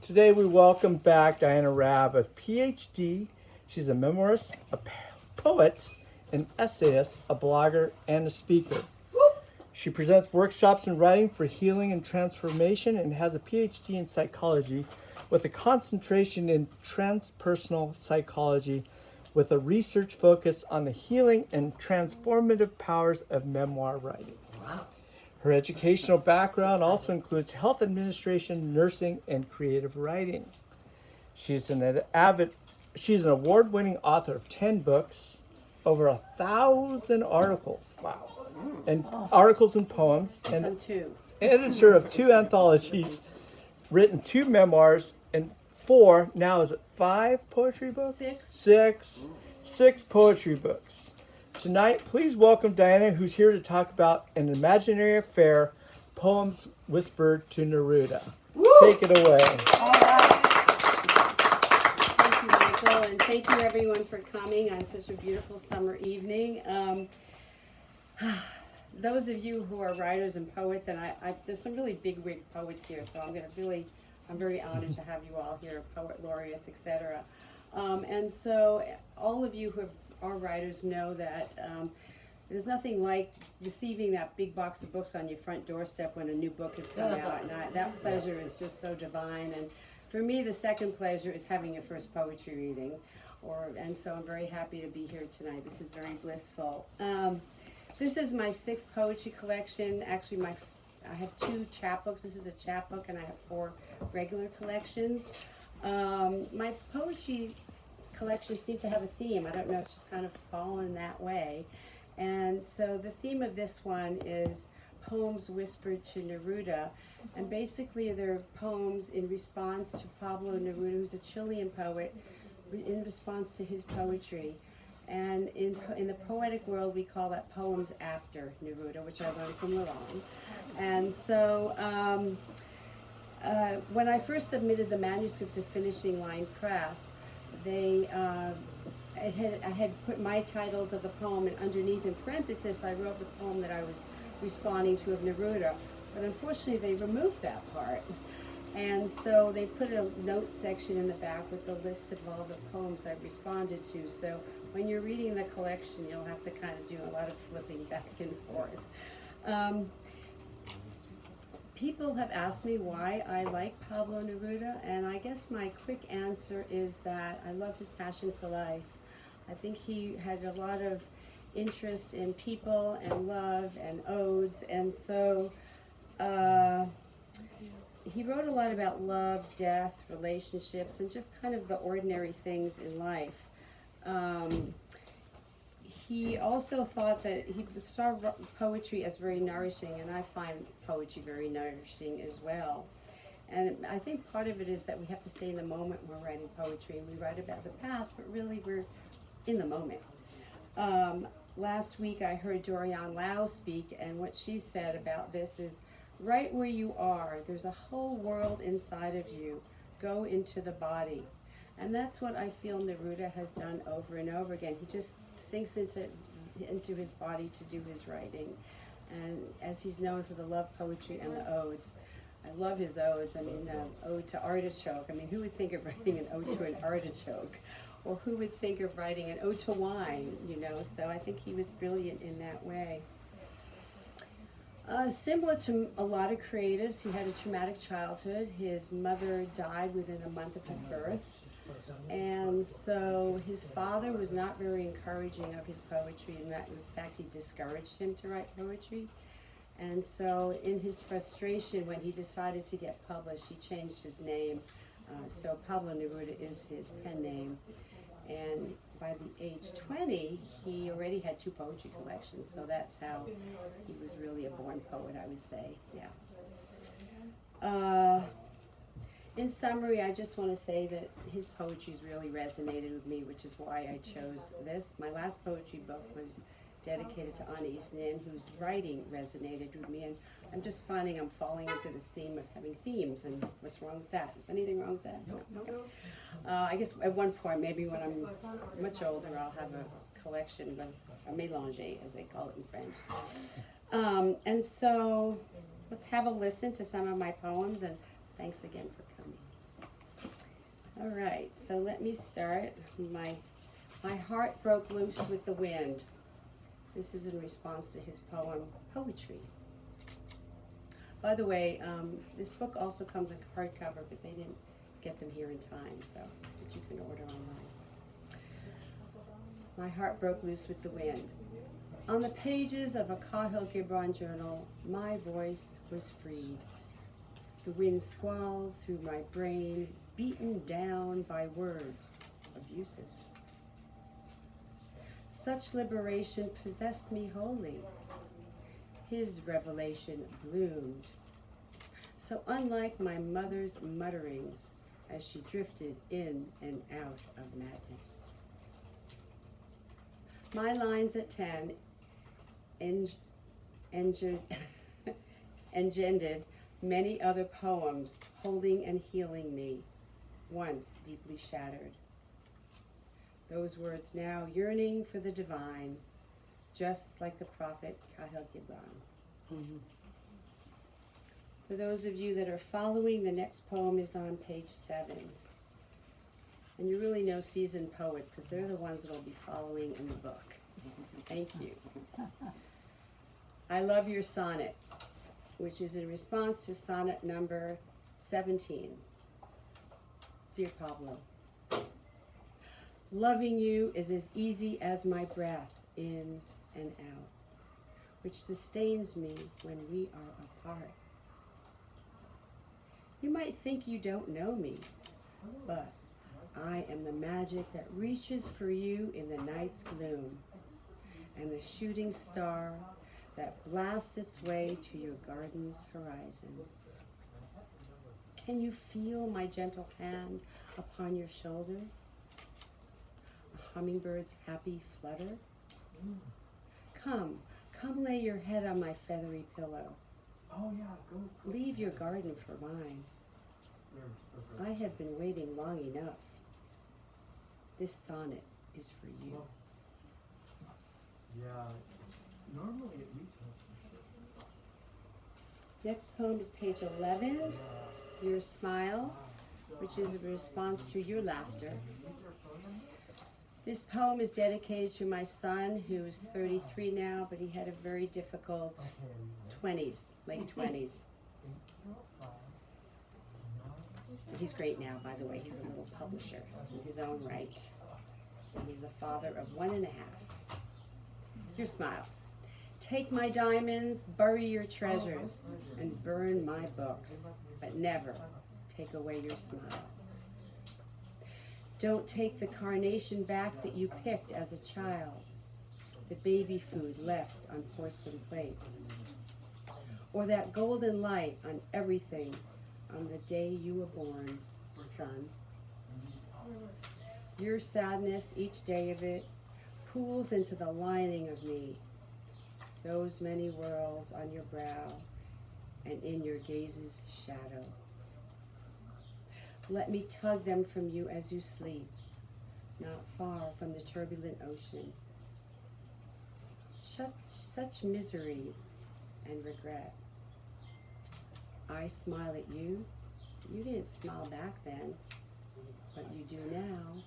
Today we welcome back Diana Raab, a PhD. She's a memoirist, a poet, an essayist, a blogger, and a speaker. She presents workshops in writing for healing and transformation and has a PhD in psychology with a concentration in transpersonal psychology with a research focus on the healing and transformative powers of memoir writing. Wow. Her educational background also includes health administration, nursing, and creative writing. She's an award-winning author of 10 books, over 1,000 articles. Wow. And articles and poems, and editor of 2 anthologies, written 2 memoirs, and 4, now is it 5 poetry books? 6 poetry books. Tonight, please welcome Diana, who's here to talk about An Imaginary Affair, Poems Whispered to Neruda. Woo! Take it away. All right. Thank you, Michael, and thank you everyone for coming on such a beautiful summer evening. Those of you who are writers and poets, and there's some really big-wig poets here, so I'm very honored to have you all here, poet laureates, etc. And so all of you who are writers know that there's nothing like receiving that big box of books on your front doorstep when a new book has come out, and that pleasure is just so divine. And for me, the second pleasure is having your first poetry reading, and so I'm very happy to be here tonight. This is very blissful. This is my 6th poetry collection. Actually, I have 2 chapbooks. This is a chapbook, and I have 4 regular collections. My poetry collections seem to have a theme. I don't know, it's just kind of fallen that way. And so the theme of this one is Poems Whispered to Neruda. And basically they're poems in response to Pablo Neruda, who's a Chilean poet, in response to his poetry. And in the poetic world, we call that poems after Neruda, which I learned from Laurent. And so when I first submitted the manuscript to Finishing Line Press, I had put my titles of the poem, and underneath in parenthesis I wrote the poem that I was responding to of Neruda. But unfortunately they removed that part. And so they put a note section in the back with the list of all the poems I've responded to. So when you're reading the collection, you'll have to kind of do a lot of flipping back and forth. People have asked me why I like Pablo Neruda, and I guess my quick answer is that I love his passion for life. I think he had a lot of interest in people and love and odes, and so he wrote a lot about love, death, relationships, and just kind of the ordinary things in life. He also thought that he saw poetry as very nourishing, and I find poetry very nourishing as well. And I think part of it is that we have to stay in the moment when we're writing poetry, and we write about the past, but really we're in the moment. Last week I heard Dorian Lau speak, and what she said about this is, right where you are, there's a whole world inside of you. Go into the body. And that's what I feel Neruda has done over and over again. He just sinks into his body to do his writing. And as he's known for the love poetry and the odes, I love his odes. I mean, Ode to Artichoke. I mean, who would think of writing an ode to an artichoke? Or who would think of writing an ode to wine, you know? So I think he was brilliant in that way. Similar to a lot of creatives, he had a traumatic childhood. His mother died within a month of his birth. And so his father was not very encouraging of his poetry, and that, in fact, he discouraged him to write poetry. And so in his frustration, when he decided to get published, he changed his name. So Pablo Neruda is his pen name. And by the age 20, he already had 2 poetry collections, so that's how he was really a born poet, I would say, yeah. In summary, I just want to say that his poetry's really resonated with me, which is why I chose this. My last poetry book was dedicated to Anais Nin, whose writing resonated with me, and I'm just finding I'm falling into this theme of having themes, and what's wrong with that? Is anything wrong with that? No. I guess at one point, maybe when I'm much older, I'll have a collection of a mélange, as they call it in French. And so let's have a listen to some of my poems, and thanks again for coming. All right, so let me start. My heart broke loose with the wind. This is in response to his poem, Poetry. By the way, this book also comes in hardcover, but they didn't get them here in time, so but you can order online. My heart broke loose with the wind. On the pages of a Cahill Gibran journal, my voice was freed. The wind squalled through my brain, beaten down by words, abusive. Such liberation possessed me wholly. His revelation bloomed. So unlike my mother's mutterings as she drifted in and out of madness. My lines at 10 engendered many other poems holding and healing me, once deeply shattered. Those words now yearning for the divine, just like the prophet Cahill Gibran. Mm-hmm. For those of you that are following, the next poem is on page 7. And you really know seasoned poets, because they're the ones that will be following in the book. Thank you. I love your sonnet, which is in response to sonnet number 17. Dear Pablo, loving you is as easy as my breath in and out, which sustains me when we are apart. You might think you don't know me, but I am the magic that reaches for you in the night's gloom, and the shooting star that blasts its way to your garden's horizon. Can you feel my gentle hand upon your shoulder? A hummingbird's happy flutter? Come lay your head on my feathery pillow. Oh yeah, go. Leave your garden for mine. I have been waiting long enough. This sonnet is for you. Yeah, normally it retails. Next poem is page 11, Your Smile, which is a response to your laughter. This poem is dedicated to my son, who's 33 now, but he had a very difficult 20s, late 20s. He's great now, by the way. He's a little publisher in his own right. And he's a father of 1.5. Your smile. Take my diamonds, bury your treasures, and burn my books, but never take away your smile. Don't take the carnation back that you picked as a child, the baby food left on porcelain plates, or that golden light on everything on the day you were born, son. Your sadness, each day of it, pools into the lining of me, those many worlds on your brow and in your gaze's shadow. Let me tug them from you as you sleep, not far from the turbulent ocean. Such misery and regret. I smile at you. You didn't smile back then, but you do now.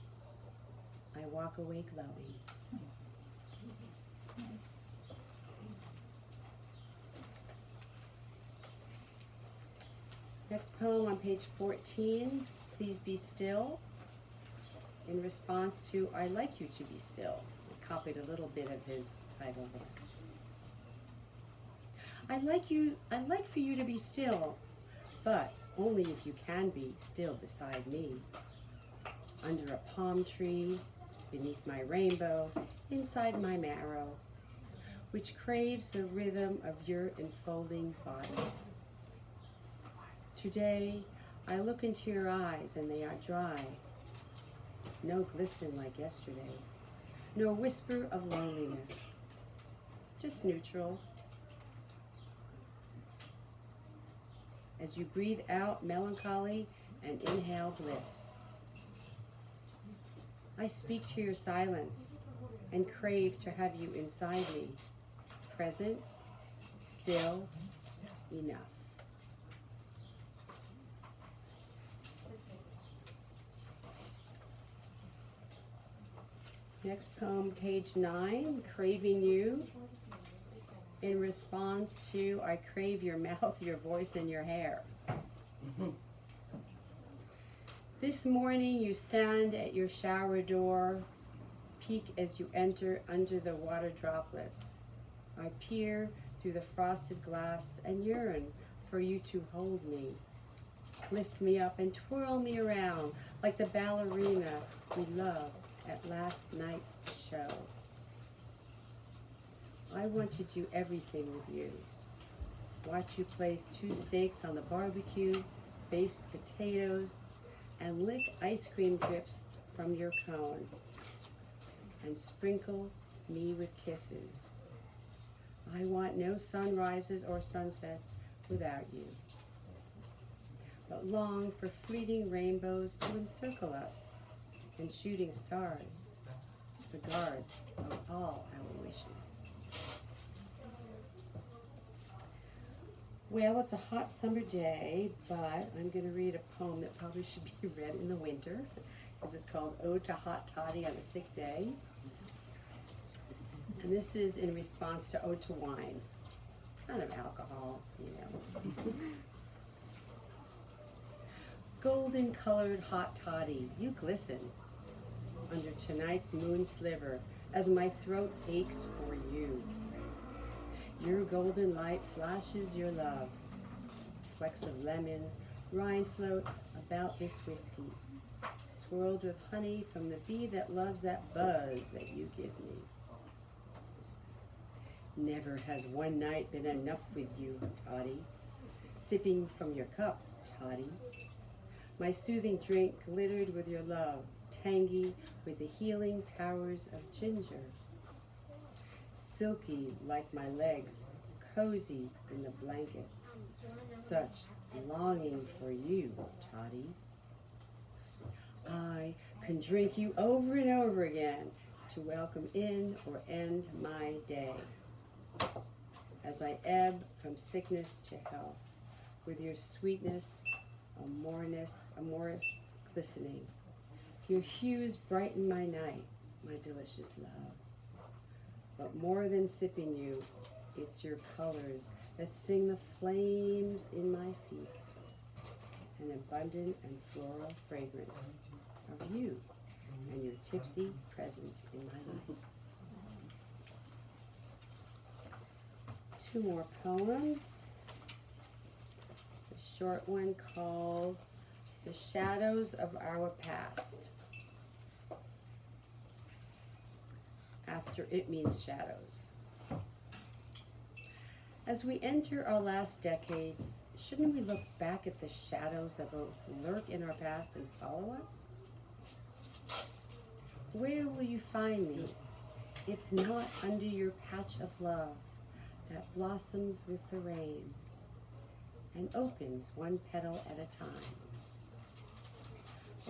I walk away glowing. Next poem on page 14, Please Be Still, in response to I Like You to Be Still. I copied a little bit of his title there. I'd like for you to be still, but only if you can be still beside me. Under a palm tree, beneath my rainbow, inside my marrow, which craves the rhythm of your enfolding body. Today, I look into your eyes and they are dry, no glisten like yesterday, no whisper of loneliness, just neutral. As you breathe out melancholy and inhale bliss. I speak to your silence and crave to have you inside me, present, still, enough. Next poem, page 9, Craving You. In response to, I crave your mouth, your voice, and your hair. This morning you stand at your shower door, peek as you enter under the water droplets. I peer through the frosted glass and yearn for you to hold me. Lift me up and twirl me around like the ballerina we loved at last night's show. I want to do everything with you. Watch you place 2 steaks on the barbecue, baste potatoes, and lick ice cream drips from your cone, and sprinkle me with kisses. I want no sunrises or sunsets without you, but long for fleeting rainbows to encircle us, and shooting stars, the guards of all our wishes. Well, it's a hot summer day, but I'm going to read a poem that probably should be read in the winter, because it's called Ode to Hot Toddy on a Sick Day. And this is in response to Ode to Wine, kind of alcohol, you know. Golden colored hot toddy, you glisten under tonight's moon sliver as my throat aches for you. Your golden light flashes your love, flecks of lemon, rind float about this whiskey, swirled with honey from the bee that loves that buzz that you give me. Never has one night been enough with you, Toddy, sipping from your cup, Toddy. My soothing drink glittered with your love, tangy with the healing powers of ginger. Silky like my legs, cozy in the blankets. Such longing for you, Toddy. I can drink you over and over again to welcome in or end my day. As I ebb from sickness to health, with your sweetness, amorous glistening. Your hues brighten my night, my delicious love. But more than sipping you, it's your colors that sing the flames in my feet. An abundant and floral fragrance of you and your tipsy presence in my life. 2 more poems. A short one called The Shadows of Our Past. After it means shadows. As we enter our last decades, shouldn't we look back at the shadows that both lurk in our past and follow us? Where will you find me, if not under your patch of love that blossoms with the rain and opens one petal at a time?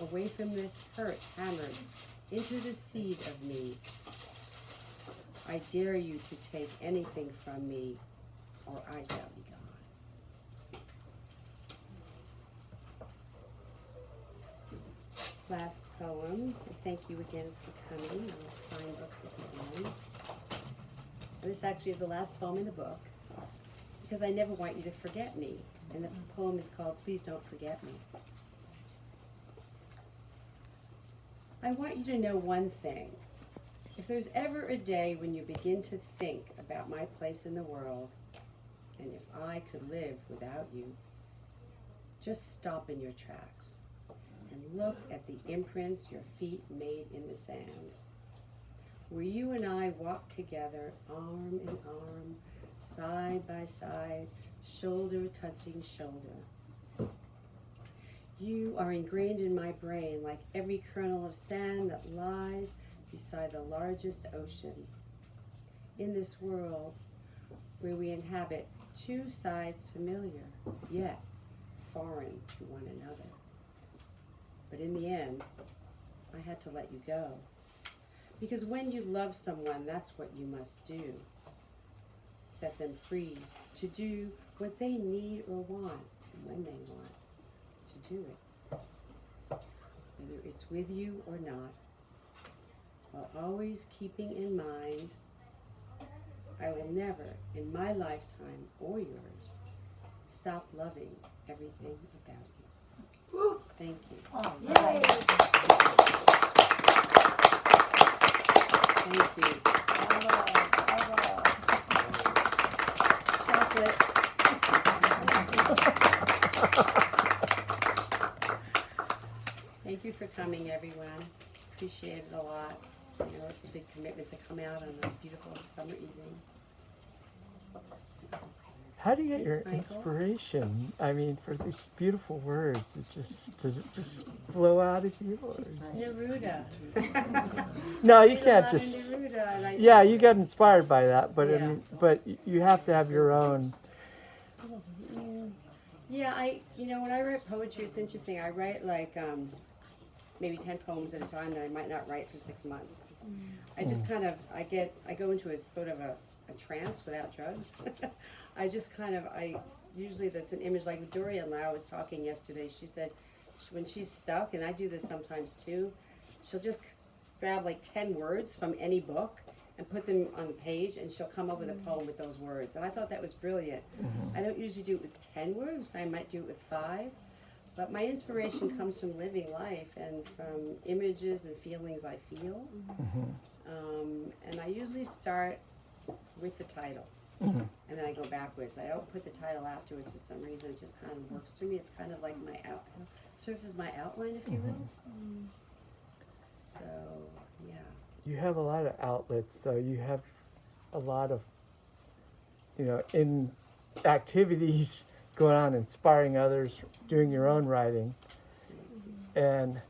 Away from this hurt hammered into the seed of me, I dare you to take anything from me, or I shall be gone. Last poem, and thank you again for coming. I'll sign books at the end. This actually is the last poem in the book, because I never want you to forget me. And the poem is called Please Don't Forget Me. I want you to know one thing. If there's ever a day when you begin to think about my place in the world, and if I could live without you, just stop in your tracks and look at the imprints your feet made in the sand, where you and I walked together, arm in arm, side by side, shoulder touching shoulder. You are ingrained in my brain like every kernel of sand that lies beside the largest ocean. In this world where we inhabit 2 sides familiar, yet foreign to one another. But in the end, I had to let you go. Because when you love someone, that's what you must do. Set them free to do what they need or want, and when they want to do it. Whether it's with you or not, while always keeping in mind I will never, in my lifetime or yours, stop loving everything about you. Woo. Thank you. Oh, Thank you. Chocolate. Thank you for coming, everyone. Appreciate it a lot. I know it's a big commitment to come out on a beautiful summer evening. How do you get your Thanks, Michael. inspiration? I mean, for these beautiful words, does it just flow out of you? Or Neruda. no, you Read a can't lot of just. Neruda, and I Yeah, you get inspired by that, but I Yeah. mean, but you have to have your own. Yeah, when I write poetry, it's interesting. I write like maybe 10 poems at a time, and I might not write for 6 months. I just kind of, I go into a sort of a trance without drugs. Usually there's an image, like Doria Lau was talking yesterday, she said when she's stuck, and I do this sometimes too, she'll just grab like 10 words from any book and put them on the page, and she'll come up with a poem with those words. And I thought that was brilliant. I don't usually do it with 10 words, but I might do it with 5. But my inspiration comes from living life and from images and feelings I feel. And I usually start with the title. And then I go backwards. I don't put the title afterwards for some reason. It just kind of works for me. It's kind of like my serves as my outline, if you will. So, yeah. You have a lot of outlets, though. You have a lot of, in activities going on, inspiring others, doing your own writing. And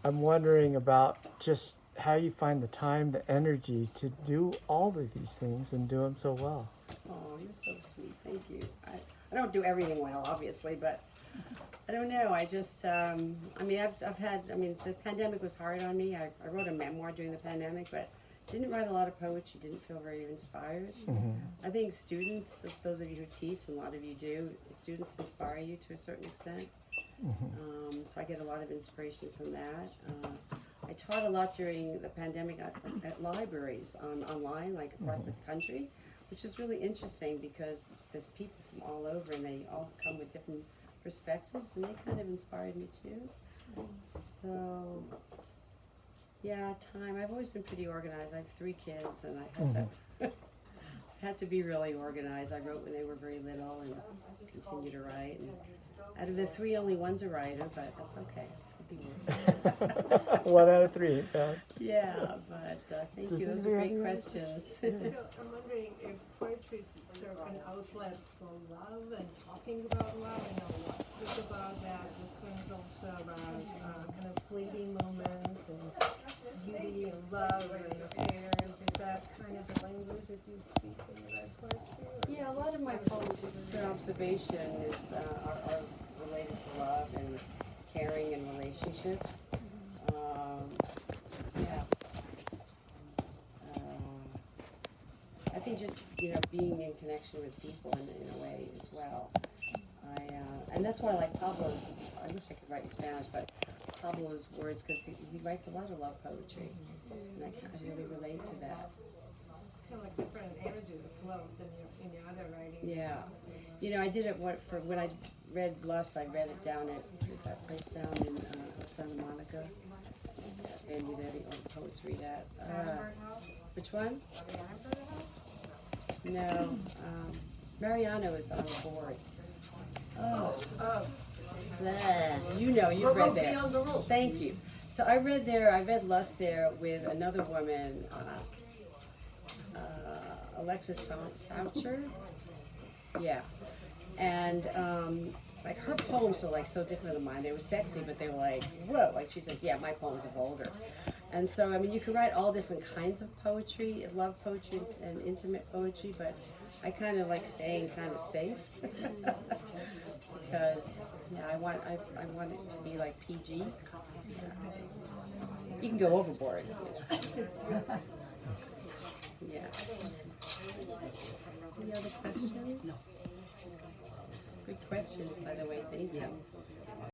I'm wondering about just how you find the time, the energy to do all of these things and do them so well. Oh, you're so sweet. Thank you. I don't do everything well, obviously, but I don't know. I just, the pandemic was hard on me. I wrote a memoir during the pandemic, but didn't write a lot of poetry, didn't feel very inspired. I think students, those of you who teach, and a lot of you do, students inspire you to a certain extent. So I get a lot of inspiration from that. I taught a lot during the pandemic at libraries online, like across the country, which is really interesting because there's people from all over and they all come with different perspectives, and they kind of inspired me too. So, yeah, time. I've always been pretty organized. I have 3 kids, and I had to be really organized. I wrote when they were very little and continue to write. And out of the 3, only one's a writer, but that's okay. Could be worse. 1 out of 3. Yeah, but thank you. Those are great questions. So I'm wondering if poetry is sort of an outlet for love and talking about love. I know Lost is about that. This one's also about kind of fleeting moments and beauty and love and affairs. Is that kind of the language that you speak when you write poetry? Yeah, a lot of my poems, good observation, are related to love and caring and relationships. I think just being in connection with people in a way as well. And that's why I like Pablo's. I wish I could write in Spanish, but Pablo's words, because he writes a lot of love poetry, and I really relate to that. It's kind of like different energy that flows in your other writing. Yeah, I did it when I read Lust. I read it down at that place down in Santa Monica, and all the poets read at. Which one? No, Mariano is on the board. Oh. You've read there. Thank you. So I read Lust there with another woman, Alexis Foucher. Yeah. And like her poems are like so different than mine. They were sexy, but they were like, whoa, like she says, yeah, my poems are vulgar. And so, you can write all different kinds of poetry, love poetry and intimate poetry, but I kind of like staying kind of safe. Because, I want it to be like PG. You can go overboard. Yeah. Any other questions? Good questions, by the way. Thank you.